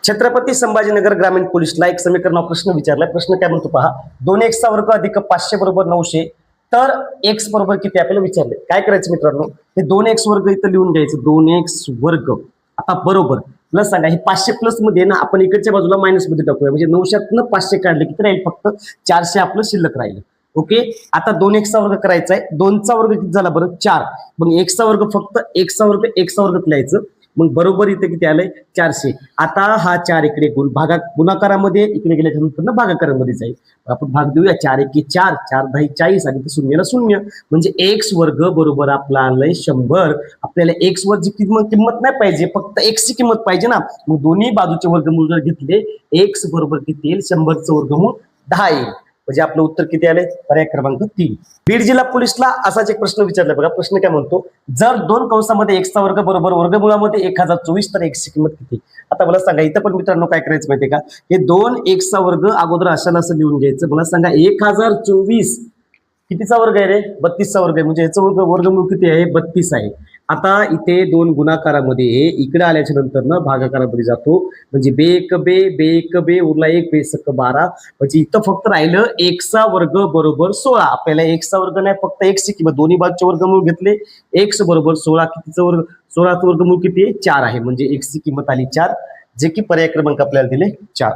छत्रपती संभाजीनगर ग्रामीण पोलीसला एक समीकरण प्रश्न विचारलाय. प्रश्न काय म्हणतो पहा, 2x वर्ग अधिक 500 बरोबर 900, तर x बरोबर किती आपल्याला विचारले. काय करायचं मित्रांनो, हे 2x वर्ग इथं लिहून घ्यायचं. 2x वर्ग आता बरोबर प्लस सांगा, हे 500 प्लस मध्ये ना आपण इकडच्या बाजूला मायनस मध्ये टाकूया, म्हणजे 900 500 काढले किती राहील, फक्त 400 आपलं शिल्लक राहील. ओके, आता 2x चा वर्ग करायचा आहे. 2 चा वर्ग किती झाला बरं, 4. मग x चा वर्ग फक्त x चा वर्ग लिहायचं. मग बरोबर इथे किती आलंय, 400. आता हा 4 इकडे गुणाकारामध्ये इकडे गेल्यानंतर ना भागाकारामध्ये जाईल. आपण भाग देऊया. 4 एके 4, 4 10 40 आणि शून्याला 0, म्हणजे x वर्ग बरोबर आपला आलंय 100. आपल्याला x वर जी किंमत नाही पाहिजे, फक्त x ची किंमत पाहिजे ना. मग दोन्ही बाजूचे वर्गमूळ जर घेतले, x बरोबर किती येईल, 100चं वर्गमूळ 10 येईल. म्हणजे आपलं उत्तर किती आले, पर्याय क्रमांक 3. बीड जिल्हा पोलीसला असाच एक प्रश्न विचारला बघा. प्रश्न काय म्हणतो, जर 2 कंसामध्ये x चा वर्ग बरोबर वर्गमुळामध्ये 1024, तर x ची किंमत किती. आता मला सांगा, इथं पण मित्रांनो काय करायचं माहितीये का, हे 2x चा वर्ग अगोदर अशाला असं लिहून घ्यायचं. मला सांगा 1024 कितीचा वर्ग आहे रे, 32 चा वर्ग आहे. म्हणजे याचं वर्गमूळ किती आहे, 32 आहे. आता इथे 2 गुणाकारामध्ये इकडे आल्याच्या नंतर ना भागाकारामध्ये जातो, म्हणजे बे एक बे उरला 1 बे सक 12, म्हणजे इथं फक्त राहिलं x चा वर्ग बरोबर 16. आपल्याला x चा वर्ग नाही, फक्त x ची किंमत, दोन्ही बाजूचे वर्गमूळ घेतले, x बरोबर 16. कितीचं वर्ग, 16चं वर्गमूळ किती आहे, 4 आहे. म्हणजे x ची किंमत आली 4, जे की पर्याय क्रमांक आपल्याला दिले 4.